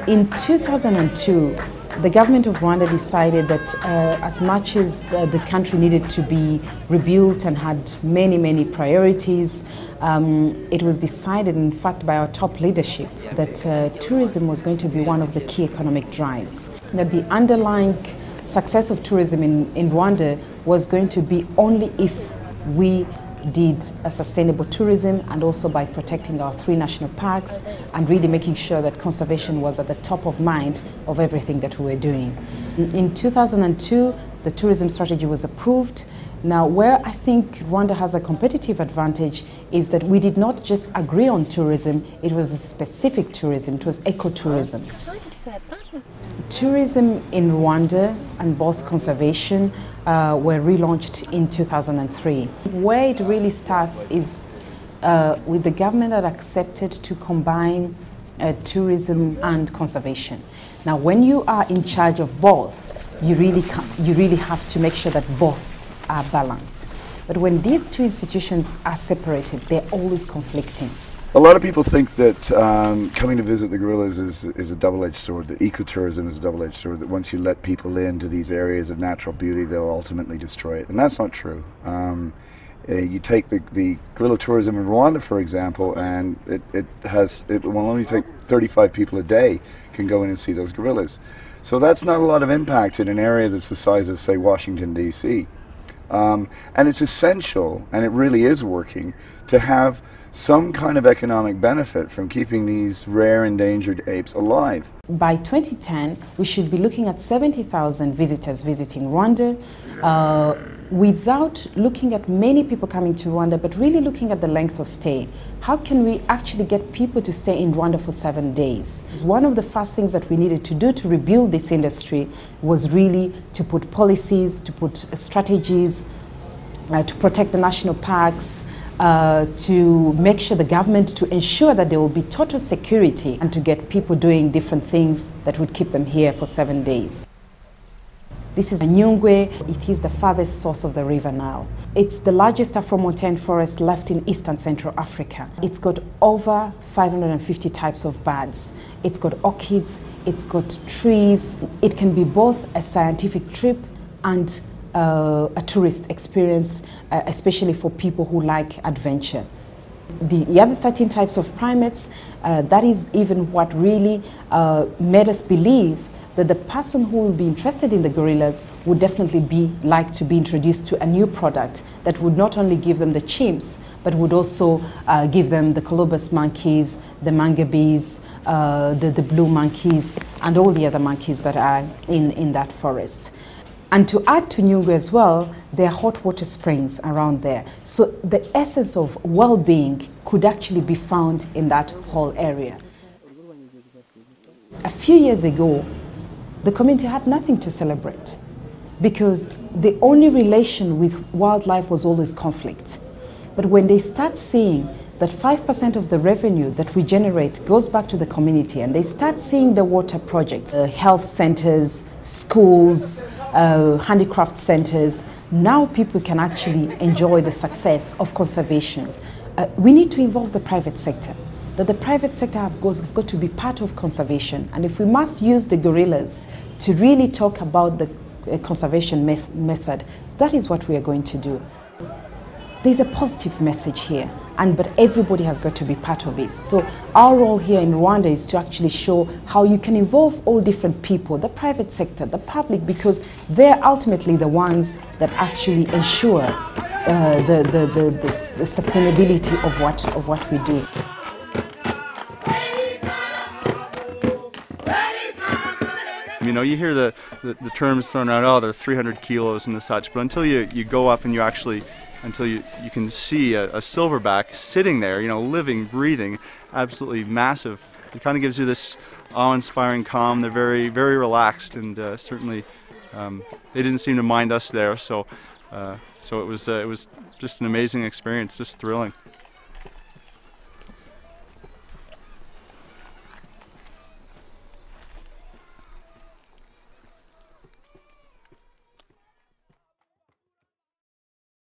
In 2002, the government of Rwanda decided that as much as the country needed to be rebuilt and had many priorities, it was decided, in fact, by our top leadership that tourism was going to be one of the key economic drives. That the underlying success of tourism in Rwanda was going to be only if we did a sustainable tourism, and also by protecting our 3 national parks and really making sure that conservation was at the top of mind of everything that we were doing. In 2002, the tourism strategy was approved. Now, where I think Rwanda has a competitive advantage is that we did not just agree on tourism, it was a specific tourism, it was ecotourism. Tourism in Rwanda and both conservation were relaunched in 2003. Where it really starts is with the government that accepted to combine tourism and conservation. Now, when you are in charge of both, you really have to make sure that both are balanced. But when these two institutions are separated, they're always conflicting. A lot of people think that coming to visit the gorillas is a double-edged sword, that ecotourism is a double-edged sword, that once you let people into these areas of natural beauty, they'll ultimately destroy it. And that's not true. You take the gorilla tourism in Rwanda, for example, and it will only take 35 people a day can go in and see those gorillas. So that's not a lot of impact in an area that's the size of, say, Washington, D.C. And it's essential, and it really is working, to have some kind of economic benefit from keeping these rare endangered apes alive. By 2010, we should be looking at 70,000 visitors visiting Rwanda, without looking at many people coming to Rwanda, but really looking at the length of stay. How can we actually get people to stay in Rwanda for 7 days? One of the first things that we needed to do to rebuild this industry was really to put policies, to put strategies, to protect the national parks, to make sure the government, to ensure that there will be total security and to get people doing different things that would keep them here for 7 days. This is Nyungwe. It is the farthest source of the river Nile. It's the largest Afro-montane forest left in Eastern Central Africa. It's got over 550 types of birds. It's got orchids, it's got trees. It can be both a scientific trip and a tourist experience, especially for people who like adventure. The other 13 types of primates, that is even what really made us believe that the person who will be interested in the gorillas would definitely like to be introduced to a new product that would not only give them the chimps, but would also give them the Collobus monkeys, the Mangabys, the blue monkeys, and all the other monkeys that are in that forest. And to add to Nyungwe as well, there are hot water springs around there. So the essence of well-being could actually be found in that whole area. A few years ago, the community had nothing to celebrate because the only relation with wildlife was always conflict. But when they start seeing that 5% of the revenue that we generate goes back to the community, and they start seeing the water projects, health centers, schools, handicraft centers, now people can actually enjoy the success of conservation. We need to involve the private sector. That the private sector have got to be part of conservation. And if we must use the gorillas to really talk about the conservation method, that is what we are going to do. There's a positive message here, but everybody has got to be part of it. So our role here in Rwanda is to actually show how you can involve all different people, the private sector, the public, because they're ultimately the ones that actually ensure the sustainability of what we do. You know, you hear the terms thrown out, oh, they're 300 kilos and the such, but until you go up and you actually, until you can see a silverback sitting there, you know, living, breathing, absolutely massive. It kind of gives you this awe-inspiring calm. They're very, very relaxed, and certainly they didn't seem to mind us there, so So it was just an amazing experience, just thrilling.